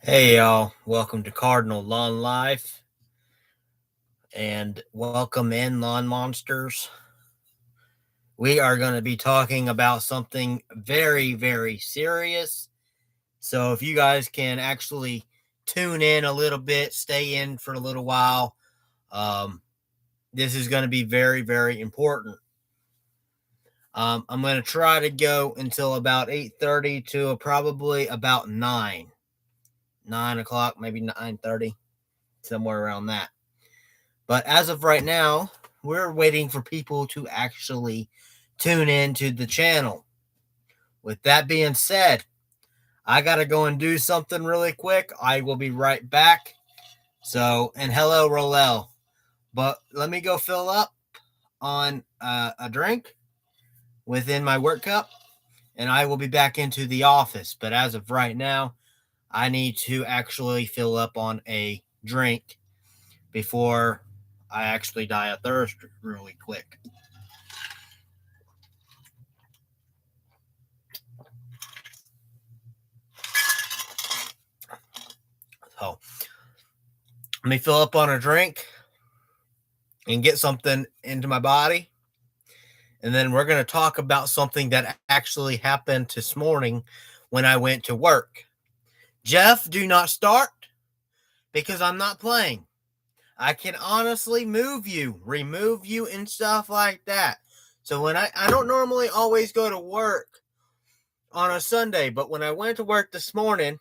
Hey y'all, welcome to Cardinal Lawn Life and welcome in lawn monsters. We are going to be talking about something very, very serious. So if you guys can actually tune in a little bit, stay in for a little while, um, this is going to be very, very important. I'm going to try to go until about 8:30 to probably about 9 o'clock, maybe 9:30, somewhere around that. But as of right now, we're waiting for people to actually tune in to the channel. With that being said, I got to go and do something really quick. I will be right back. So, and hello, Rolel. But let me go fill up on a drink within my work cup, and I will be back into the office. But as of right now, I need to actually fill up on a drink before I actually die of thirst really quick. So let me fill up on a drink and get something into my body. And then we're going to talk about something that actually happened this morning when I went to work. Jeff, do not start because I'm not playing. I can honestly remove you, and stuff like that. So when I don't normally always go to work on a Sunday, but when I went to work this morning,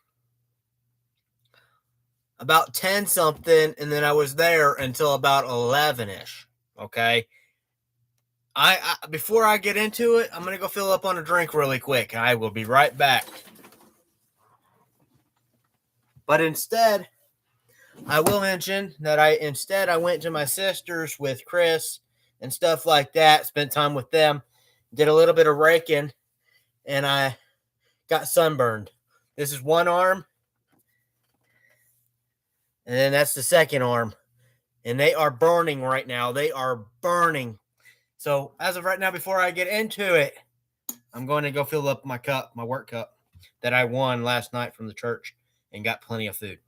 about 10 something, and then I was there until about 11ish. Okay. I before I get into it, I'm gonna go fill up on a drink really quick. I will be right back. But instead, I will mention that I went to my sister's with Chris and stuff like that, spent time with them, did a little bit of raking, and I got sunburned. This is one arm, and then that's the second arm. And they are burning right now. They are burning. So as of right now, before I get into it, I'm going to go fill up my cup, my work cup that I won last night from the church and got plenty of food.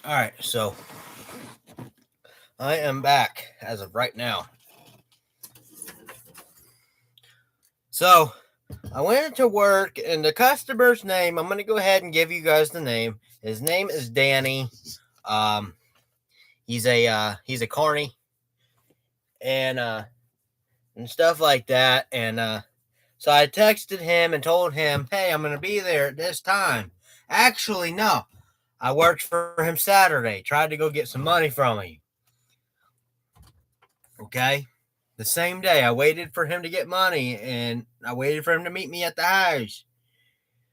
All right, so I am back as of right now. So I went to work, and the customer's name, I'm going to go ahead and give you guys the name. His name is Danny. Um, he's a carny and stuff like that. And so I texted him and told him, hey, I'm going to be there at this time. Actually, no, I worked for him Saturday, tried to go get some money from him. Okay. The same day, I waited for him to get money, and I waited for him to meet me at the house.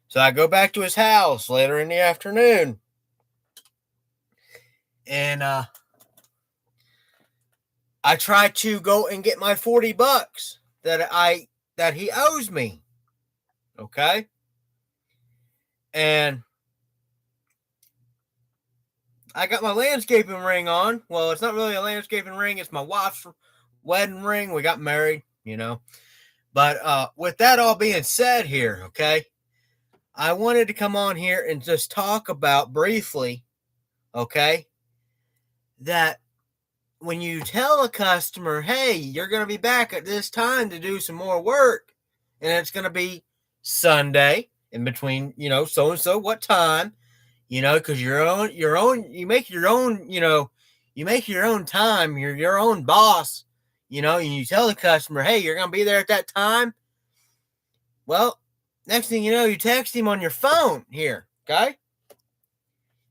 So I go back to his house later in the afternoon, and I try to go and get my $40 that he owes me. Okay, and I got my landscaping ring on. Well, it's not really a landscaping ring. It's my wife's wedding ring. We got married, But with that all being said here, okay, I wanted to come on here and just talk about briefly, okay, that when you tell a customer, hey, you're going to be back at this time to do some more work, and it's going to be Sunday in between, so and so what time, because you make your own, you make your own time, you're your own boss, and you tell the customer, hey, you're going to be there at that time. Well, next thing you know, you text him on your phone here, okay?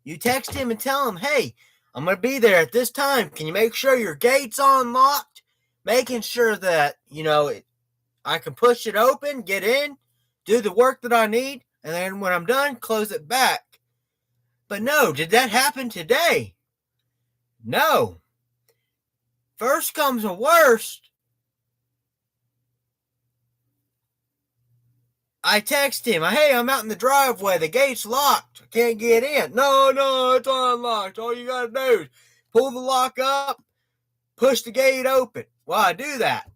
You text him and tell him, hey, I'm going to be there at this time. Can you make sure your gate's unlocked? Making sure that, I can push it open, get in, do the work that I need, and then when I'm done, close it back. But no, did that happen today? No. First comes the worst. I text him, hey, I'm out in the driveway. The gate's locked. I can't get in. No, it's unlocked. All you got to do is pull the lock up, push the gate open. Well, I do that.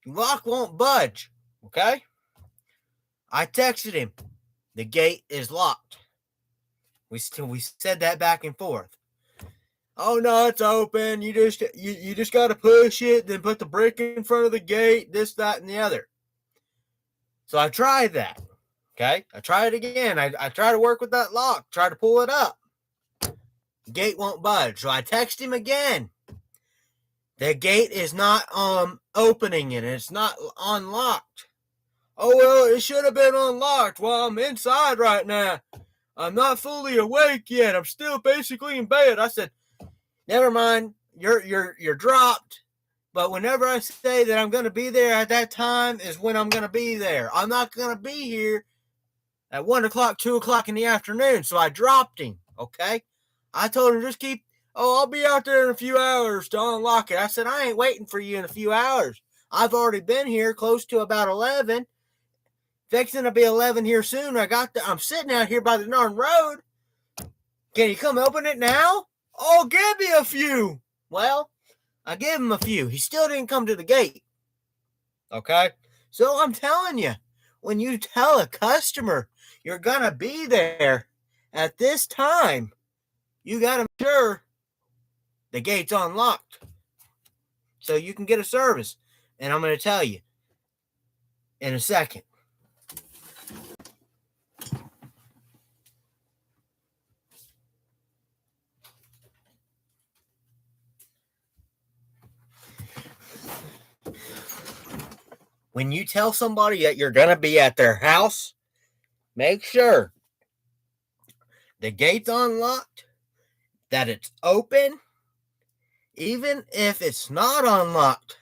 The lock won't budge, okay? I texted him. The gate is locked. We said that back and forth. Oh no, it's open. You just got to push it, then put the brick in front of the gate, this, that, and the other. So I tried that. Okay, I tried it again. I try to work with that lock, try to pull it up. The gate won't budge. So I text him again. The gate is not opening and it's not unlocked. Oh, well, it should have been unlocked. Well, I'm inside right now. I'm not fully awake yet. I'm still basically in bed. I said, never mind. You're dropped. But whenever I say that I'm going to be there at that time is when I'm going to be there. I'm not going to be here at 1 o'clock, 2 o'clock in the afternoon. So I dropped him, okay? I told him I'll be out there in a few hours to unlock it. I said, I ain't waiting for you in a few hours. I've already been here close to about 11. Fixing to be 11 here soon. I'm sitting out here by the darn road. Can you come open it now? Oh, give me a few. Well, I gave him a few. He still didn't come to the gate. Okay? So I'm telling you, when you tell a customer you're going to be there at this time, you got to make sure the gate's unlocked so you can get a service. And I'm going to tell you in a second. When you tell somebody that you're going to be at their house, make sure the gate's unlocked, that it's open. Even if it's not unlocked,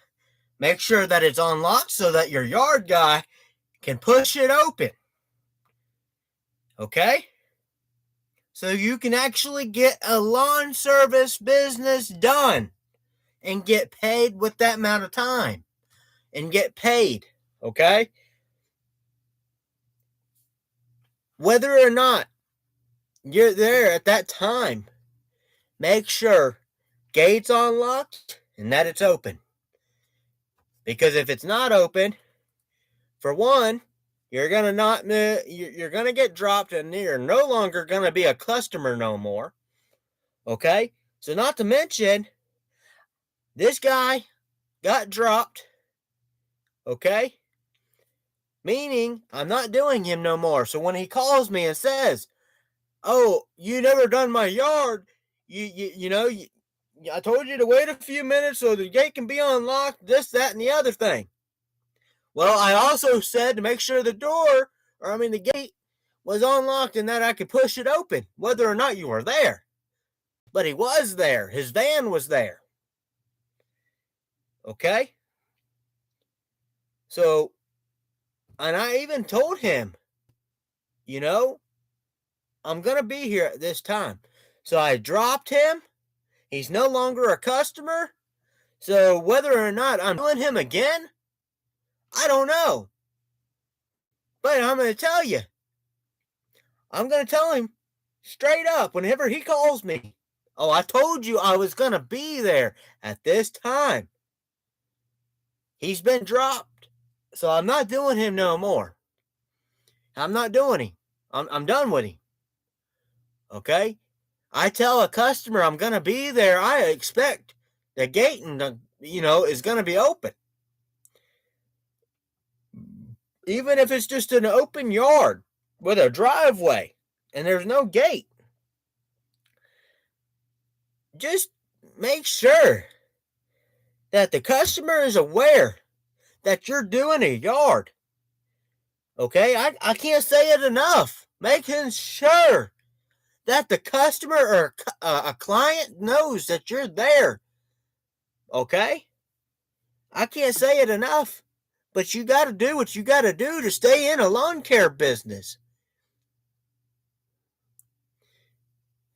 make sure that it's unlocked so that your yard guy can push it open. Okay? So you can actually get a lawn service business done and get paid with that amount of time. And get paid, okay? Whether or not you're there at that time, make sure gate's unlocked and that it's open. Because if it's not open, for one, you're gonna get dropped and you're no longer gonna be a customer no more. Okay? So not to mention, this guy got dropped. Okay? Meaning, I'm not doing him no more. So when he calls me and says, oh, you never done my yard, I told you to wait a few minutes so the gate can be unlocked, this, that, and the other thing. Well, I also said to make sure the gate was unlocked and that I could push it open, whether or not you were there. But he was there. His van was there. Okay? So, and I even told him, I'm going to be here at this time. So I dropped him. He's no longer a customer. So whether or not I'm doing him again, I don't know. But I'm going to tell you. I'm going to tell him Straight up, whenever he calls me, oh, I told you I was going to be there at this time. He's been dropped. So I'm not doing him no more. I'm not doing him. I'm done with him. Okay? I tell a customer I'm going to be there. I expect the gate is going to be open. Even if it's just an open yard with a driveway and there's no gate. Just make sure that the customer is aware that you're doing a yard. Okay? I can't say it enough. Making sure that the customer or a client knows that you're there. Okay? I can't say it enough, but you got to do what you got to do to stay in a lawn care business.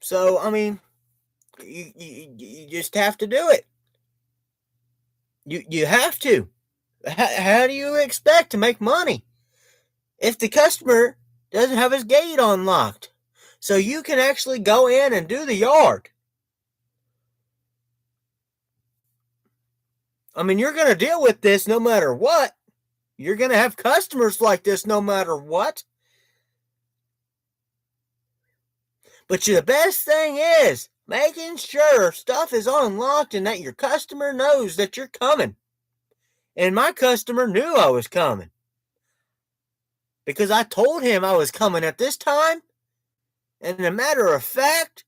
So, I mean, you just have to do it. You have to. How do you expect to make money if the customer doesn't have his gate unlocked? So you can actually go in and do the yard. I mean, you're going to deal with this no matter what. You're going to have customers like this no matter what. But the best thing is making sure stuff is unlocked and that your customer knows that you're coming. And my customer knew I was coming. Because I told him I was coming at this time. And as a matter of fact,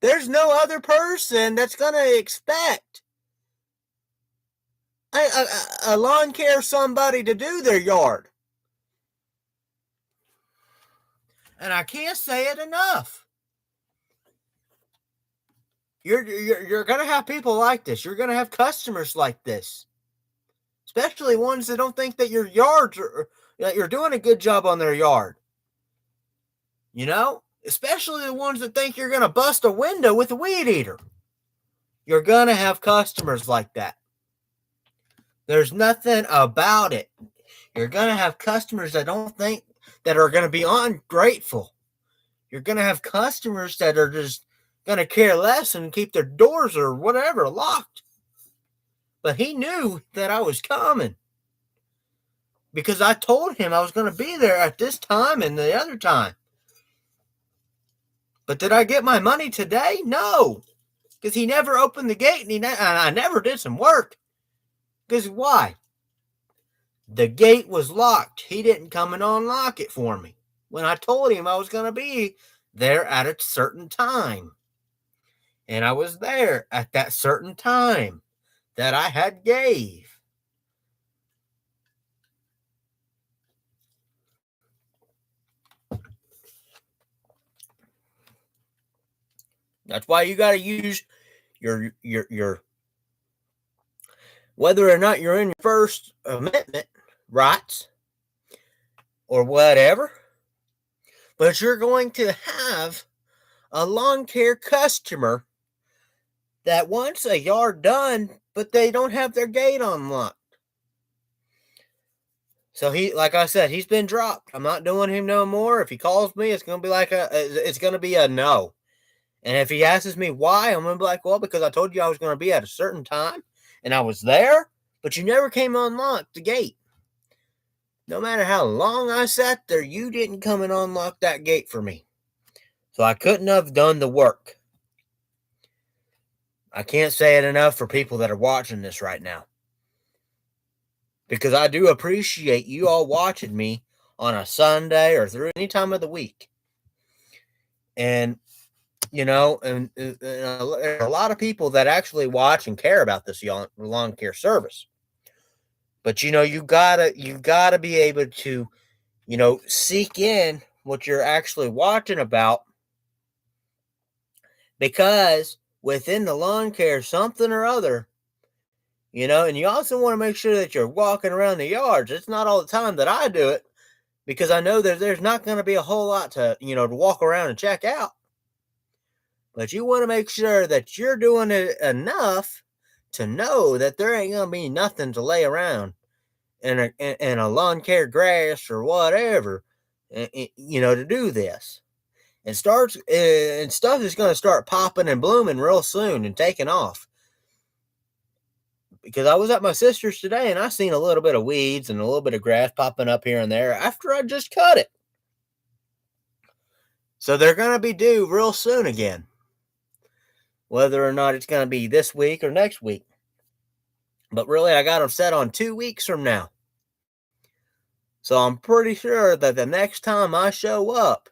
there's no other person that's going to expect a lawn care somebody to do their yard. And I can't say it enough. You're going to have people like this. You're going to have customers like this. Especially ones that don't think that your yards are, that you're doing a good job on their yard. You know? Especially the ones that think you're going to bust a window with a weed eater. You're going to have customers like that. There's nothing about it. You're going to have customers that don't think that are going to be ungrateful. You're going to have customers that are just going to care less and keep their doors or whatever locked. But he knew that I was coming because I told him I was going to be there at this time and the other time. But did I get my money today? No, because he never opened the gate and I never did some work. Because why? The gate was locked. He didn't come and unlock it for me when I told him I was going to be there at a certain time. And I was there at that certain time that I had gave. That's why you got to use your whether or not you're in your First Amendment rights or whatever, but you're going to have a lawn care customer that wants a yard done, but they don't have their gate unlocked. So like I said, he's been dropped. I'm not doing him no more. If he calls me, it's going to be a no. And if he asks me why, I'm going to be like, well, because I told you I was going to be at a certain time and I was there, but you never came unlock the gate. No matter how long I sat there, you didn't come and unlock that gate for me. So I couldn't have done the work. I can't say it enough for people that are watching this right now. Because I do appreciate you all watching me on a Sunday or through any time of the week. And, and there are a lot of people that actually watch and care about this lawn care service. But, you gotta be able to, seek in what you're actually watching about. Because within the lawn care, something or other, and you also want to make sure that you're walking around the yards. It's not all the time that I do it because I know that there's not going to be a whole lot to walk around and check out. But you want to make sure that you're doing it enough to know that there ain't going to be nothing to lay around in a lawn care grass or whatever, to do this. and stuff is going to start popping and blooming real soon and taking off. Because I was at my sister's today and I seen a little bit of weeds and a little bit of grass popping up here and there after I just cut it. So they're going to be due real soon again, whether or not it's going to be this week or next week. But really, I got them set on 2 weeks from now. So I'm pretty sure that the next time I show up,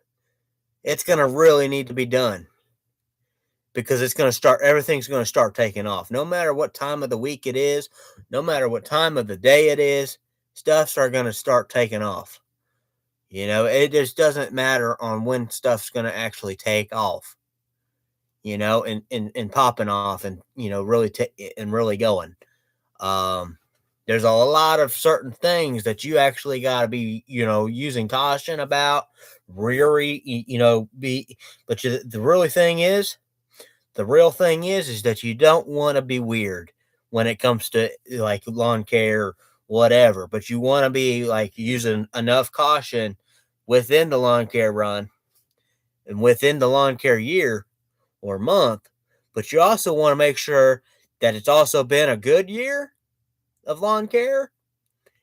it's going to really need to be done. Because everything's going to start taking off. No matter what time of the week it is, no matter what time of the day it is, stuffs are going to start taking off. It just doesn't matter on when stuff's going to actually take off, and popping off and, really going. There's a lot of certain things that you actually got to be, using caution about, but the real thing is that you don't want to be weird when it comes to like lawn care or whatever, but you want to be like using enough caution within the lawn care run and within the lawn care year or month, but you also want to make sure that it's also been a good year of lawn care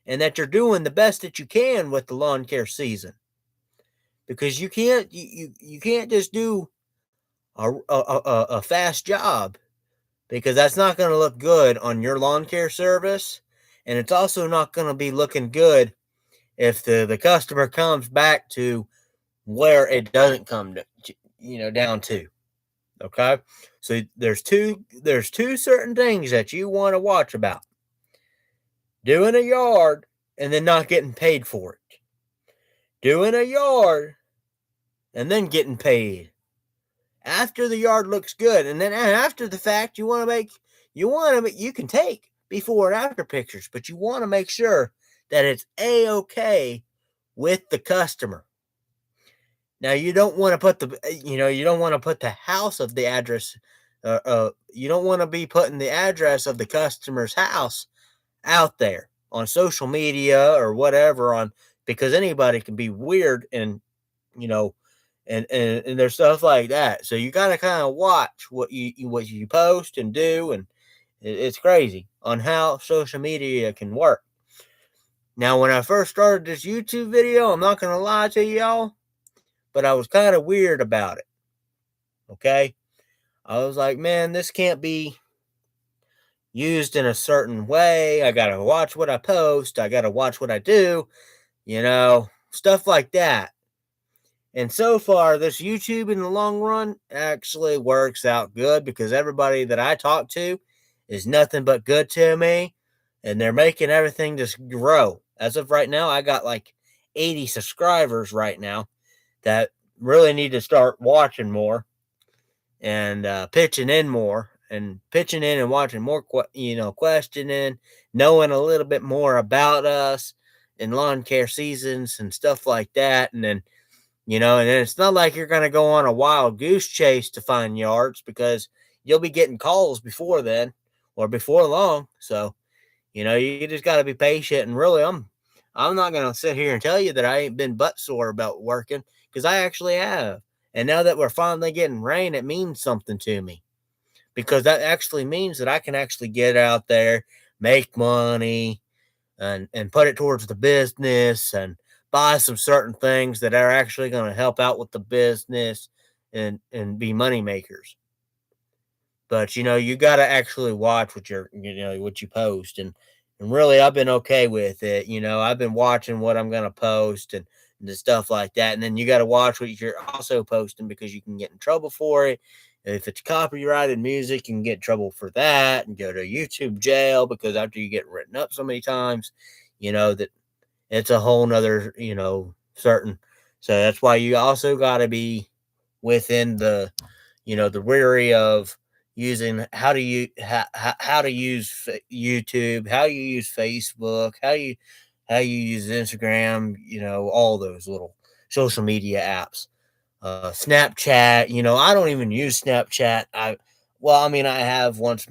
and that you're doing the best that you can with the lawn care season, because you can't just do a fast job, because that's not going to look good on your lawn care service, and it's also not going to be looking good if the customer comes back to where it doesn't come to, down to. Okay, so there's two certain things that you want to watch about: doing a yard and then not getting paid for it, doing a yard and then getting paid after the yard looks good, and then after the fact, you can take before and after pictures, but you want to make sure that it's a-okay with the customer. Now, you don't want to put the house of the address. You don't want to be putting the address of the customer's house out there on social media or whatever, because anybody can be weird and there's stuff like that. So you got to kind of watch what you post and do, and it's crazy on how social media can work. Now, when I first started this YouTube video, I'm not going to lie to y'all, but I was kind of weird about it. Okay? I was like, man, this can't be used in a certain way. I got to watch what I post. I got to watch what I do, stuff like that. And so far, this YouTube in the long run actually works out good, because everybody that I talk to is nothing but good to me, and they're making everything just grow. As of right now, I got like 80 subscribers right now that really need to start watching more and pitching in and watching more, questioning, knowing a little bit more about us and lawn care seasons and stuff like that. And then, and it's not like you're going to go on a wild goose chase to find yards, because you'll be getting calls before then or before long. So, you just got to be patient. And really, I'm not going to sit here and tell you that I ain't been butt sore about working, because I actually have. And now that we're finally getting rain, it means something to me, because that actually means that I can actually get out there, make money, and put it towards the business and buy some certain things that are actually going to help out with the business and be money makers. But you got to actually watch what you post, and really I've been okay with it. I've been watching what I'm going to post and the stuff like that. And then you got to watch what you're also posting, because you can get in trouble for it. If it's copyrighted music, you can get in trouble for that and go to YouTube jail, because after you get written up so many times, that it's a whole nother, certain. So that's why you also got to be within the, the weary of using how to use YouTube, how you use Facebook, how you use Instagram, all those little social media apps. Snapchat, I don't even use Snapchat. I have once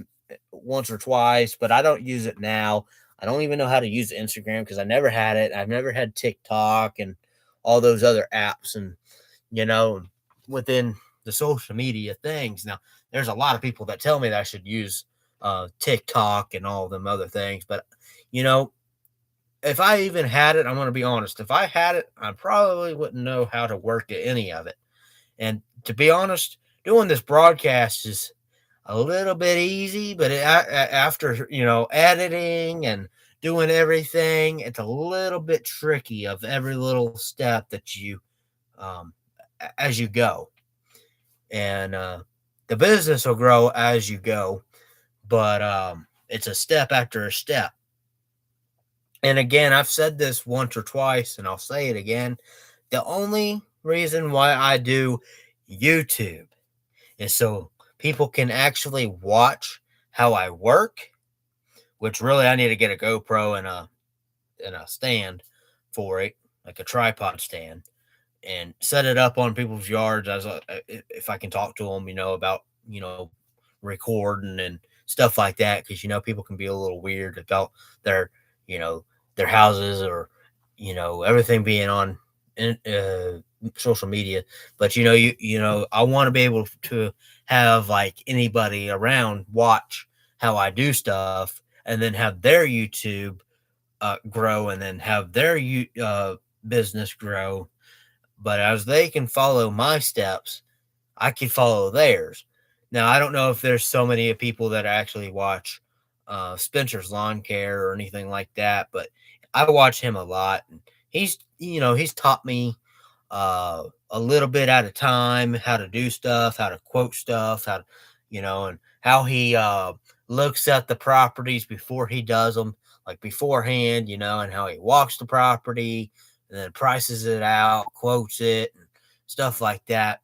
or twice, but I don't use it now. I don't even know how to use Instagram, because I never had it. I've never had TikTok and all those other apps, and within the social media things. Now, there's a lot of people that tell me that I should use TikTok and all them other things, but you know, if I even had it, I'm going to be honest. If I had it, I probably wouldn't know how to work any of it. And to be honest, doing this broadcast is a little bit easy, but after editing and doing everything, it's a little bit tricky of every little step that you um, as you go, and the business will grow as you go, but it's a step after a step. And again, I've said this once or twice, and I'll say it again. The only reason why I do YouTube is so people can actually watch how I work, which really I need to get a GoPro and a stand for it, like a tripod stand, and set it up on people's yards if I can talk to them, about recording and stuff like that, because people can be a little weird about their you know their houses or everything being on social media. But I want to be able to have like anybody around watch how I do stuff, and then have their YouTube grow, and then have their business grow. But as they can follow my steps, I can follow theirs. Now, I don't know if there's so many people that actually watch Spencer's Lawn Care or anything like that, but I watch him a lot. And he's taught me a little bit at a time how to do stuff, how to quote stuff, and how he looks at the properties before he does them, like beforehand, and how he walks the property and then prices it out, quotes it, and stuff like that.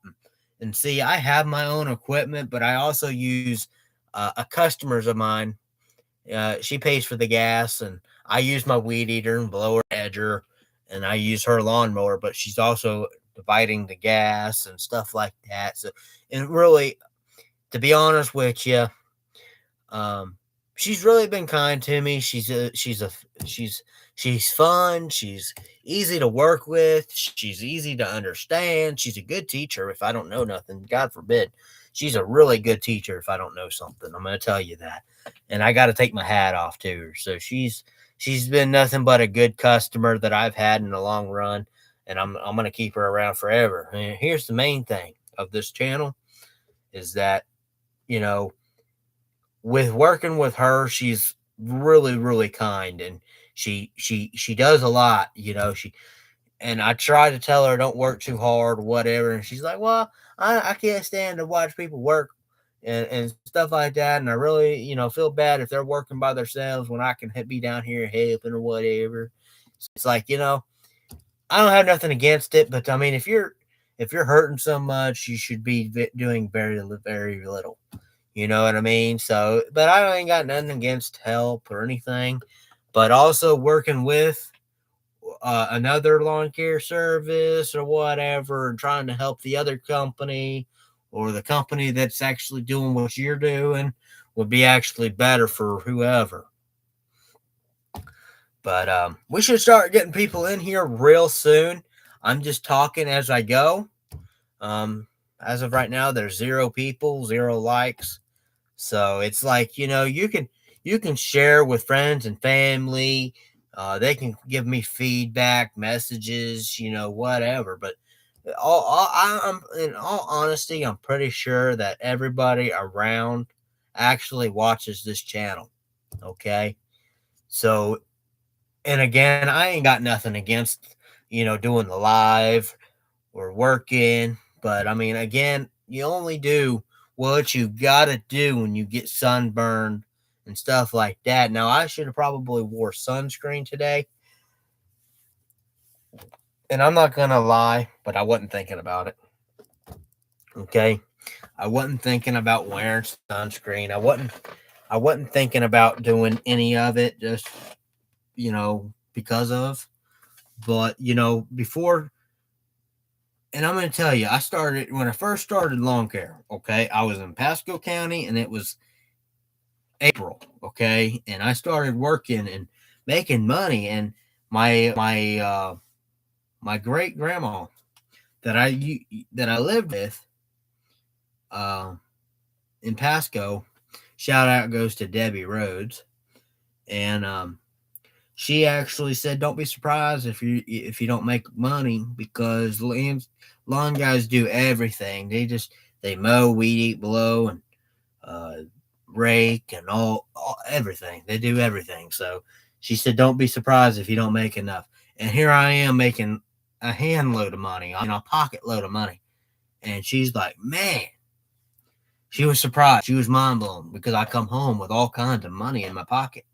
And see, I have my own equipment, but I also use a customer's of mine. She pays for the gas, and I use my weed eater and blower edger, and I use her lawnmower, but she's also dividing the gas and stuff like that. So, and really, to be honest with you, um, she's really been kind to me. She's fun. She's easy to work with. She's easy to understand. She's a good teacher. If I don't know nothing, God forbid, she's a really good teacher. If I don't know something, I'm going to tell you that, and I got to take my hat off to her. So she's been nothing but a good customer that I've had in the long run, and I'm going to keep her around forever. And here's the main thing of this channel is that you know with working with her, she's really, really kind, and she does a lot. And I try to tell her don't work too hard or whatever, and she's like, "Well, I can't stand to watch people work and stuff like that, and I really feel bad if they're working by themselves when I can be down here helping or whatever." So it's like I don't have nothing against it, but I mean if you're hurting so much, you should be doing very, very little. You know what I mean? So, but I ain't got nothing against help or anything. But also working with another lawn care service or whatever, and trying to help the other company or the company that's actually doing what you're doing would be actually better for whoever. But we should start getting people in here real soon. I'm just talking as I go. As of right now, there's 0 people, 0 likes. So it's like, you can share with friends and family. They can give me feedback, messages, whatever. But I'm in all honesty, I'm pretty sure that everybody around actually watches this channel. Okay. So, and again, I ain't got nothing against, doing the live or working. But I mean, again, you only do what you gotta do when you get sunburned and stuff like that. Now, I should have probably wore sunscreen today, and I'm not gonna lie, but I wasn't thinking about it. Okay, I wasn't thinking about wearing sunscreen. I wasn't thinking about doing any of it, just because of. But before. And I'm going to tell you, when I first started lawn care, okay, I was in Pasco County, and it was April, okay, and I started working and making money, and my great grandma that I lived with uh, in Pasco. Shout out goes to Debbie Rhodes, and she actually said, "Don't be surprised if you don't make money because lawn guys do everything. They mow, weed eat, blow, and uh, rake, and all everything. They do everything." So she said, "Don't be surprised if you don't make enough." And here I am making a hand load of money, a pocket load of money, and she's like, "Man." She was surprised. She was mind blown because I come home with all kinds of money in my pocket.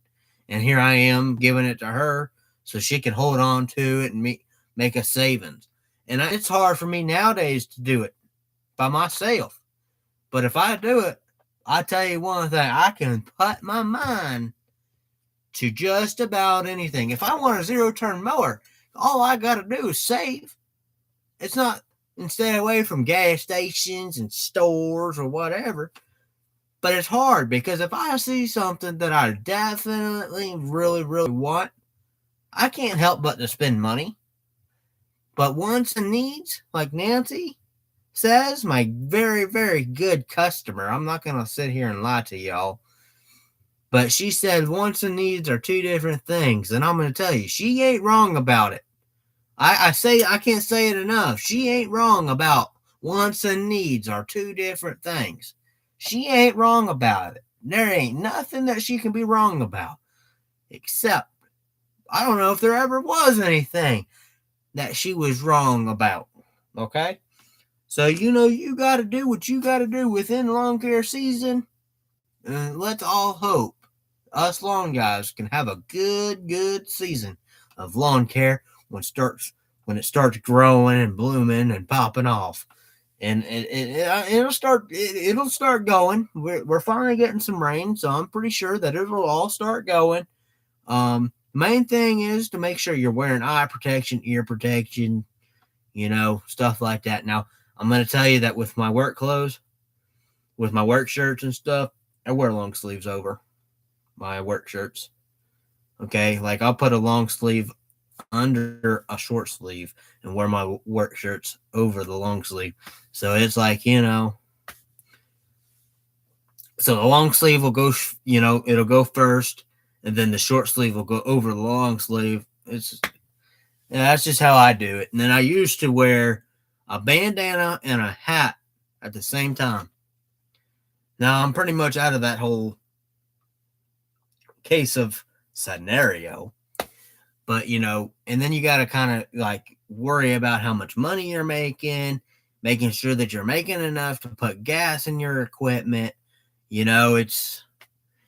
And here I am giving it to her so she can hold on to it and make a savings. And it's hard for me nowadays to do it by myself. But if I do it, I tell you one thing, I can put my mind to just about anything. If I want a zero-turn mower, all I got to do is save. It's not and stay away from gas stations and stores or whatever. But it's hard because if I see something that I definitely really, really want, I can't help but to spend money. But wants and needs, like Nancy says, my very, very good customer, I'm not going to sit here and lie to y'all, but she said wants and needs are two different things. And I'm going to tell you, she ain't wrong about it. I can't say it enough. She ain't wrong about wants and needs are two different things. She ain't wrong about it. There ain't nothing that she can be wrong about. Except, I don't know if there ever was anything that she was wrong about. Okay? So, you got to do what you got to do within lawn care season. And let's all hope us lawn guys can have a good season of lawn care when it starts growing and blooming and popping off. And it'll start going. We're finally getting some rain, so I'm pretty sure that it'll all start going. Main thing is to make sure you're wearing eye protection, ear protection, stuff like that. Now, I'm going to tell you that with my work clothes, with my work shirts and stuff, I wear long sleeves over my work shirts. Okay, like I'll put a long sleeve under a short sleeve and wear my work shirts over the long sleeve. So it's like, so the long sleeve will go, it'll go first, and then the short sleeve will go over the long sleeve. That's just how I do it. And then I used to wear a bandana and a hat at the same time. Now I'm pretty much out of that whole case of scenario. But, and then you got to kind of like worry about how much money you're making sure that you're making enough to put gas in your equipment. It's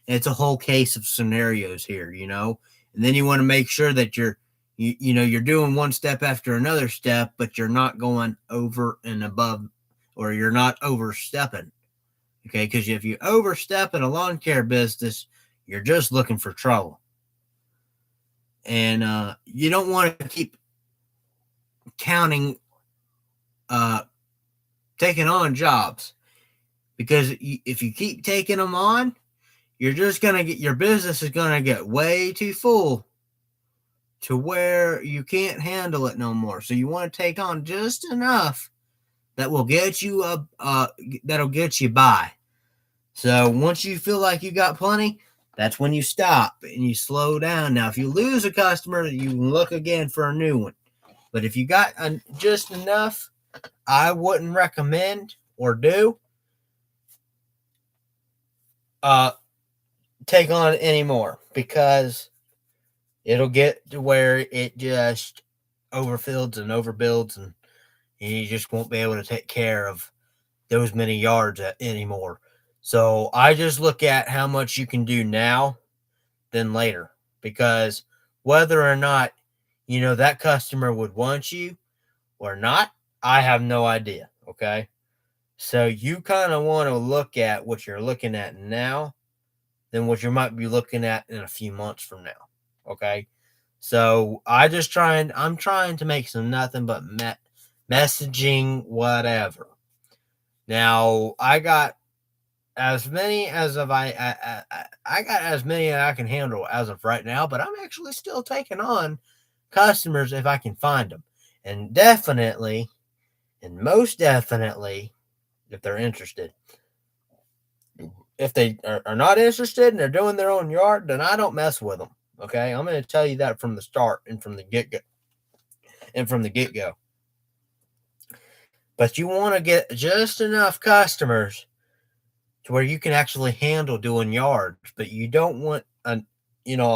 a whole case of scenarios here, and then you want to make sure that you're doing one step after another step, but you're not going over and above, or you're not overstepping. Okay. Because if you overstep in a lawn care business, you're just looking for trouble. And you don't want to keep taking on jobs, because if you keep taking them on, you're just going to your business is going to get way too full to where you can't handle it no more. So you want to take on just enough that will get you that'll get you by. So once you feel like you got plenty, that's when you stop and you slow down. Now, if you lose a customer, you can look again for a new one. But if you got just enough, I wouldn't recommend or do take on any more, because it'll get to where it just overfills and overbuilds, and you just won't be able to take care of those many yards anymore. So I just look at how much you can do now than later, because whether or not, that customer would want you or not, I have no idea. Okay. So you kind of want to look at what you're looking at now than what you might be looking at in a few months from now. Okay. So I'm trying to make some nothing but messaging, whatever. Now I got as many as I got as many as I can handle as of right now, but I'm actually still taking on customers if I can find them. And definitely And most definitely, if they're interested. If they are not interested and they're doing their own yard, then I don't mess with them. Okay, I'm going to tell you that from the start and from the get go. And from the get go. But you want to get just enough customers to where you can actually handle doing yards, but you don't want a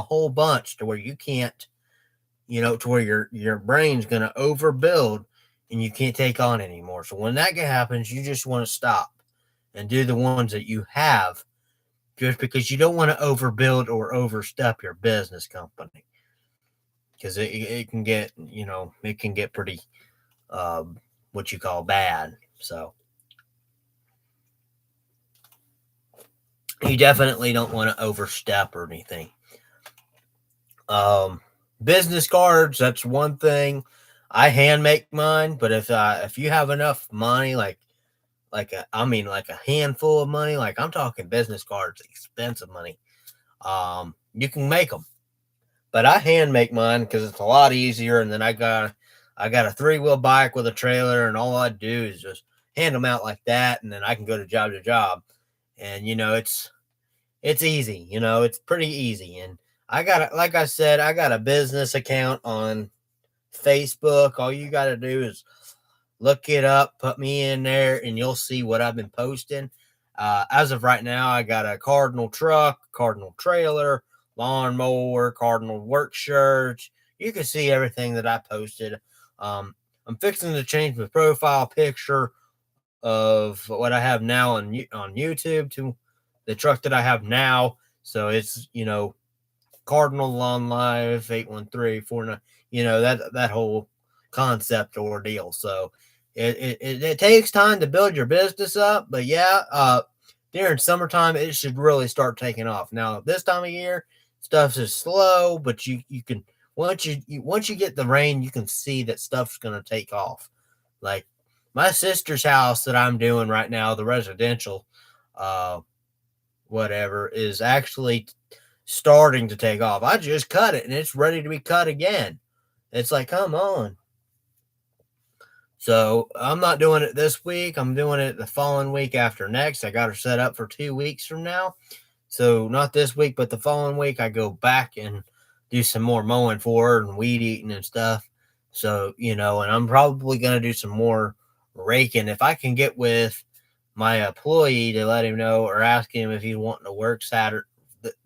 whole bunch to where you can't, to where your brain's going to overbuild and you can't take on anymore. So when that happens, you just want to stop and do the ones that you have, just because you don't want to overbuild or overstep your business company, because it can get, it can get pretty what you call bad. So you definitely don't want to overstep or anything. Business cards, that's one thing. I hand make mine, but if you have enough money, like like a handful of money, like I'm talking business cards, expensive money, you can make them. But I hand make mine because it's a lot easier. And then I got a 3-wheel bike with a trailer, and all I do is just hand them out like that, and then I can go to job. And it's easy, it's pretty easy. And like I said, I got a business account on Facebook. All you got to do is look it up, put me in there, and you'll see what I've been posting. As of right now, I got a Cardinal truck, Cardinal trailer, lawnmower, Cardinal work shirts. You can see everything that I posted. I'm fixing to change my profile picture of what I have now on YouTube to the truck that I have now. So it's, Cardinal Lawn Live 81349, that whole concept ordeal. So it takes time to build your business up, but yeah, during summertime it should really start taking off. Now this time of year, stuff is slow, but you can, once you get the rain, you can see that stuff's gonna take off. Like my sister's house that I'm doing right now, the residential, uh, whatever, is actually starting to take off. I just cut it and it's ready to be cut again. It's like, come on. So I'm not doing it this week. I'm doing it the following week after next. I got her set up for 2 weeks from now. So not this week, but the following week, I go back and do some more mowing for her and weed eating and stuff. So, and I'm probably going to do some more raking. If I can get with my employee to let him know or ask him if he's wanting to work Saturday,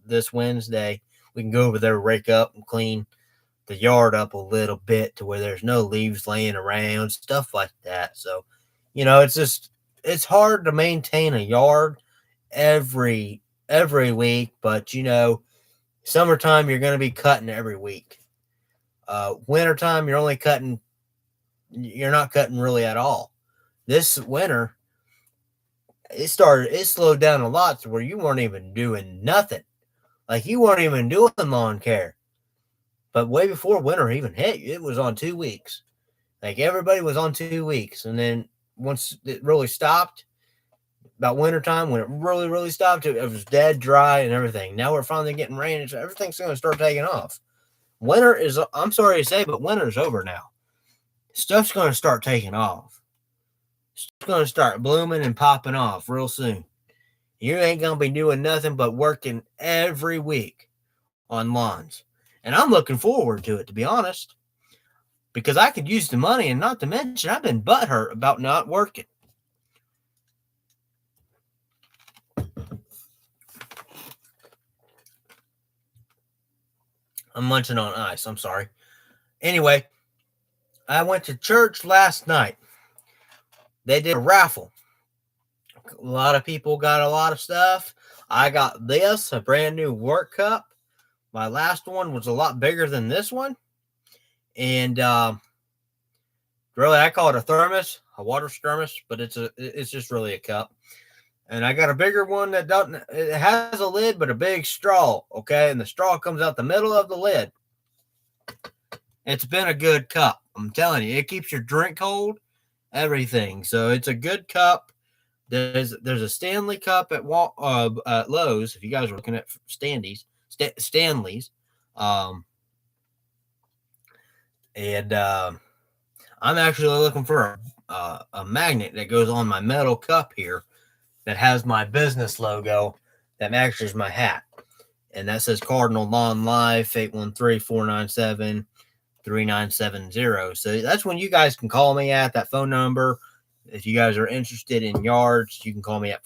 this Wednesday, we can go over there, rake up and clean the yard up a little bit to where there's no leaves laying around, stuff like that. So, it's hard to maintain a yard every week, but summertime you're going to be cutting every week. Wintertime you're not cutting really at all. This winter it slowed down a lot to where you weren't even doing nothing. Like you weren't even doing lawn care. But way before winter even hit, it was on 2 weeks. Like everybody was on 2 weeks. And then once it really stopped, about wintertime, when it really, really stopped, it was dead dry and everything. Now we're finally getting rain, so everything's going to start taking off. Winter is, I'm sorry to say, but winter's over now. Stuff's going to start taking off. Stuff's going to start blooming and popping off real soon. You ain't going to be doing nothing but working every week on lawns. And I'm looking forward to it, to be honest, because I could use the money, and not to mention, I've been butthurt about not working. I'm munching on ice. I'm sorry. Anyway, I went to church last night. They did a raffle. A lot of people got a lot of stuff. I got this, a brand new work cup. My last one was a lot bigger than this one. And really, I call it a thermos, a water thermos, but it's just really a cup. And I got a bigger one that doesn't, it has a lid, but a big straw. Okay. And the straw comes out the middle of the lid. It's been a good cup. I'm telling you, it keeps your drink cold, everything. So it's a good cup. There's a Stanley cup at Lowe's. If you guys are looking at Stanley's, and I'm actually looking for a magnet that goes on my metal cup here that has my business logo that matches my hat. And that says Cardinal Lawn Life 813-497-3970. So that's when you guys can call me at that phone number. If you guys are interested in yards, you can call me at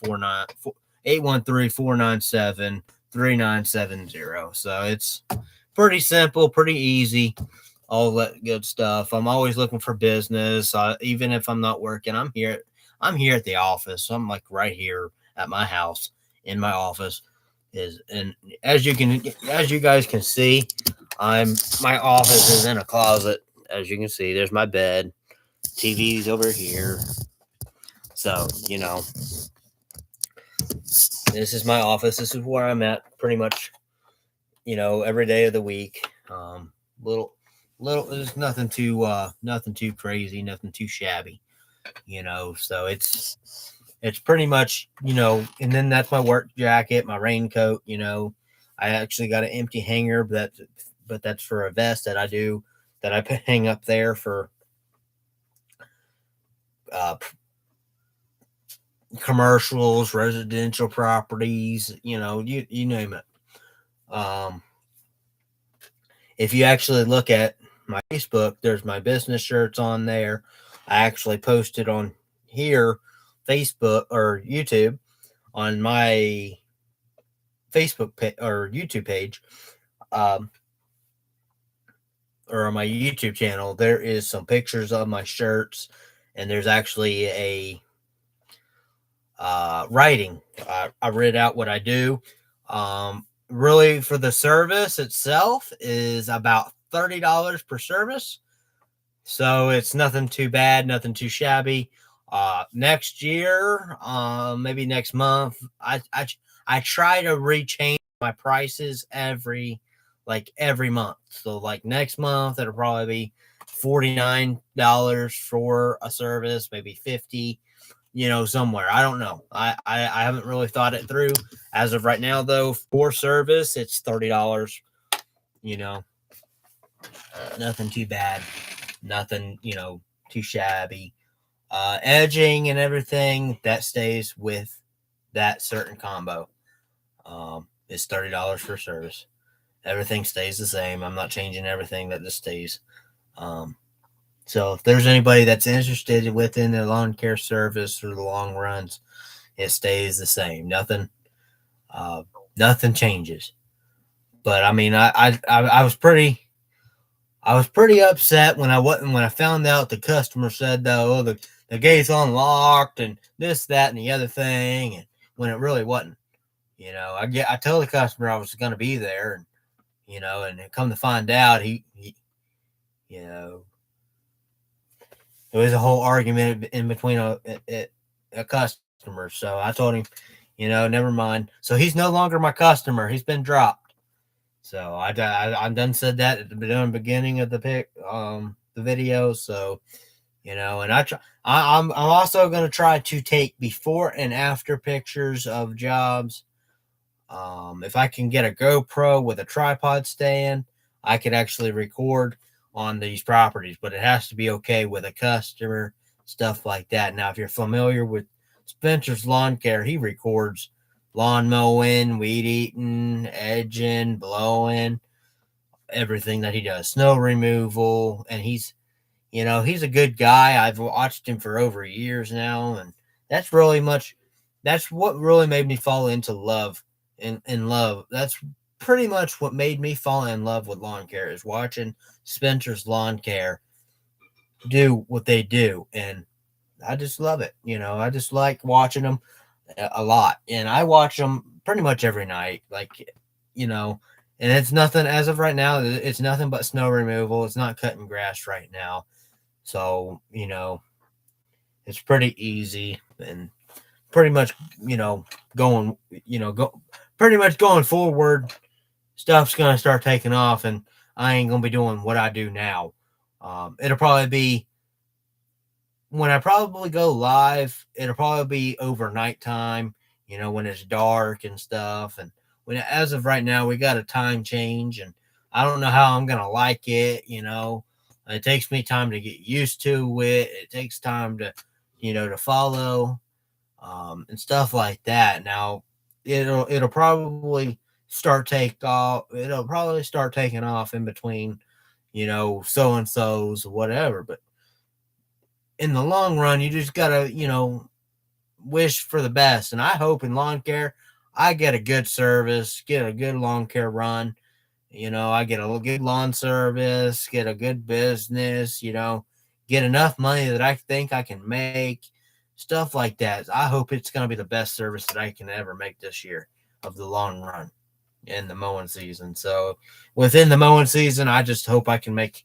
813-497-3970. So it's pretty simple, pretty easy, all that good stuff. I'm always looking for business. Even if I'm not working, I'm here. I'm here at the office. I'm like right here at my house in my office. And as you guys can see, my office is in a closet. As you can see, there's my bed. TV's over here. So, this is my office. This is where I'm at pretty much, every day of the week. Little, there's nothing too crazy, nothing too shabby, so it's pretty much, and then that's my work jacket, my raincoat, I actually got an empty hanger, but that's for a vest that I hang up there for commercials, residential properties, you name it. If you actually look at my Facebook, there's my business shirts on there. I actually posted on here, Facebook or YouTube, on my Facebook or YouTube page, or on my YouTube channel. There is some pictures of my shirts, and there's actually a writing. I read out what I do. Really, for the service itself is about $30 per service. So it's nothing too bad, nothing too shabby. Next year, maybe next month, I try to rechange my prices every month. So like next month, it'll probably be $49 for a service, maybe 50, somewhere. I don't know. I haven't really thought it through. As of right now, though, for service, it's $30. Nothing too bad. Nothing, too shabby. Edging and everything that stays with that certain combo. It's $30 for service. Everything stays the same. I'm not changing everything. That just stays. So if there's anybody that's interested within the lawn care service or the long runs, it stays the same. Nothing changes. But I mean, I was pretty upset when I found out the customer said though the gate's unlocked and this, that, and the other thing, and when it really wasn't. I told the customer I was going to be there, and and come to find out he it was a whole argument in between a customer. So I told him, never mind. So he's no longer my customer. He's been dropped. So I done said that at the beginning of the video. So, and I'm also going to try to take before and after pictures of jobs. If I can get a GoPro with a tripod stand, I could actually record on these properties, but it has to be okay with a customer, stuff like that. Now, if you're familiar with Spencer's Lawn Care, he records lawn mowing, weed eating, edging, blowing, everything that he does, snow removal, and he's a good guy. I've watched him for over years now, and that's what really made me fall into love. In love, that's pretty much what made me fall in love with lawn care, is watching Spencer's Lawn Care do what they do, and I just love it. I just like watching them a lot, and I watch them pretty much every night. And it's nothing as of right now. It's nothing but snow removal. It's not cutting grass right now, so it's pretty easy and pretty much pretty much going forward. Stuff's going to start taking off, and I ain't going to be doing what I do now. It'll probably be, when I probably go live, it'll probably be overnight time, when it's dark and stuff. And as of right now, we got a time change, and I don't know how I'm going to like it, It takes me time to get used to it. It takes time to, to follow, and stuff like that. Now, it'll probably start take off. It'll probably start taking off in between, so and so's whatever. But in the long run, you just gotta, wish for the best. And I hope in lawn care, I get a good service, get a good lawn care run. I get a good lawn service, get a good business, get enough money that I think I can make, stuff like that. I hope it's going to be the best service that I can ever make this year of the long run in the mowing season. So within the mowing season, I just hope I can make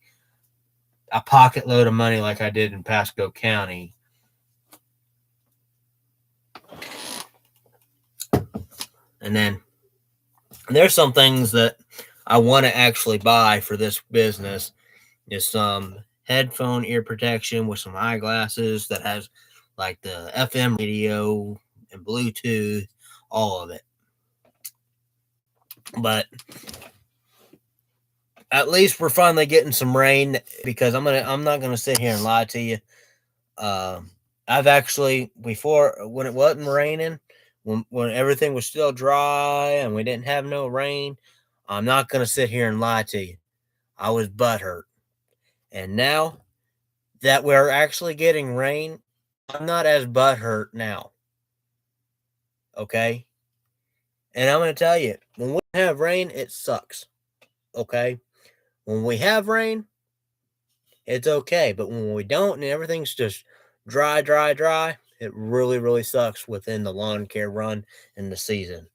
a pocket load of money like I did in Pasco County. And then there's some things that I want to actually buy for this business. Is some headphone ear protection with some eyeglasses that has like the FM radio and Bluetooth, all of it. But at least we're finally getting some rain, because I'm not gonna sit here and lie to you. I've actually, before, when it wasn't raining, when everything was still dry and we didn't have no rain, I'm not gonna sit here and lie to you. I was butthurt. And now that we're actually getting rain, I'm not as butthurt now. Okay? And I'm going to tell you, when we have rain, it sucks. Okay? When we have rain, it's okay. But when we don't and everything's just dry, it really, really sucks within the lawn care run in the season.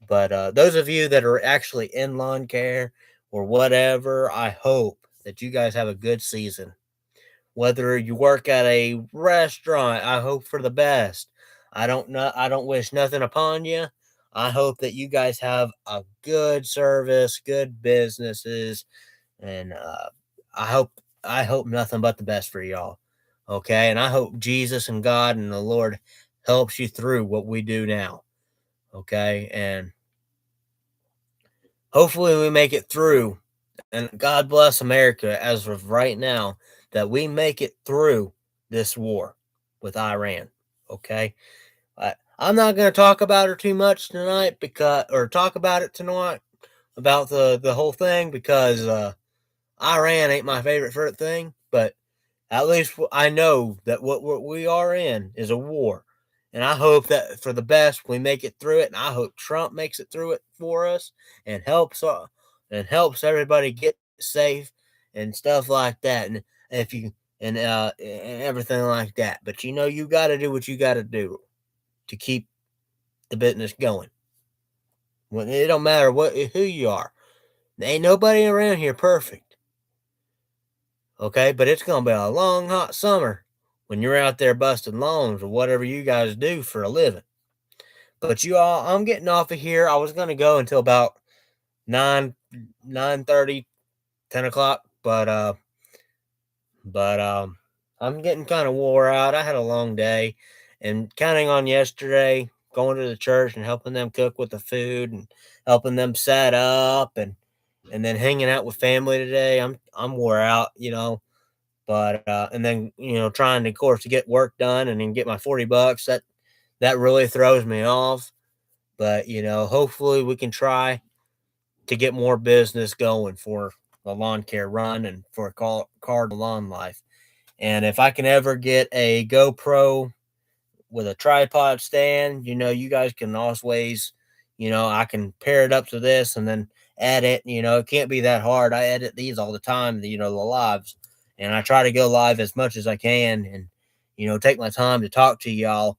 But those of you that are actually in lawn care or whatever, I hope that you guys have a good season. Whether you work at a restaurant, I hope for the best. I don't wish nothing upon you. I hope that you guys have a good service, good businesses, and I hope nothing but the best for y'all. Okay? And I hope Jesus and God and the Lord helps you through what we do now. Okay? And hopefully we make it through. And God bless America as of right now, that we make it through this war with Iran. Okay. I'm not going to talk about it too much tonight, or talk about it tonight about the whole thing, because Iran ain't my favorite thing, but at least I know that what we are in is a war. And I hope that for the best we make it through it, and I hope Trump makes it through it for us and helps everybody get safe and stuff like that. And if you and everything like that. But you got to do what you got to do to keep the business going. When it don't matter who you are. There ain't nobody around here perfect. Okay, but it's gonna be a long, hot summer when you're out there busting lawns or whatever you guys do for a living. But you all, I'm getting off of here. I was gonna go until about 9:30, 10 o'clock, but I'm getting kind of wore out. I had a long day, and counting on yesterday, going to the church and helping them cook with the food and helping them set up, and then hanging out with family today. I'm wore out, but and then trying to, of course, to get work done and then get my $40. That really throws me off. But hopefully we can try to get more business going for the lawn care run and for Cardinal Lawn Life. And if I can ever get a GoPro with a tripod stand, you guys can always, I can pair it up to this and then edit. It can't be that hard. I edit these all the time, the lives, and I try to go live as much as I can, and take my time to talk to y'all.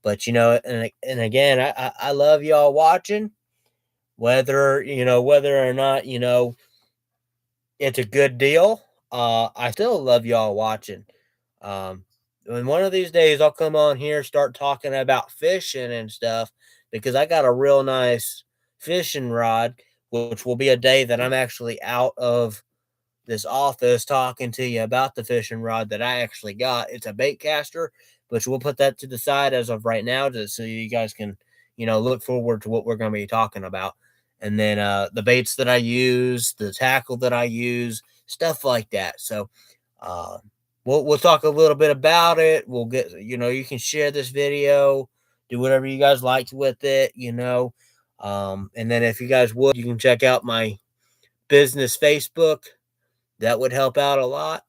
But and again, I love y'all watching, whether or not it's a good deal. I still love y'all watching. And one of these days I'll come on here, start talking about fishing and stuff, because I got a real nice fishing rod, which will be a day that I'm actually out of this office talking to you about the fishing rod that I actually got. It's a bait caster, which we'll put that to the side as of right now, just so you guys can, look forward to what we're going to be talking about. And then the baits that I use, the tackle that I use, stuff like that. So, uh, we'll talk a little bit about it. We'll get, you can share this video, do whatever you guys like with it, and then if you guys would, you can check out my business Facebook. That would help out a lot.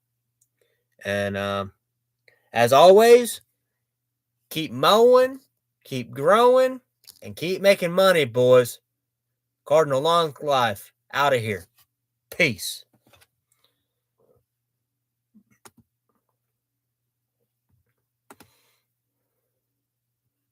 And as always, keep mowing, keep growing, and keep making money, boys. Cardinal Long Life out of here. Peace.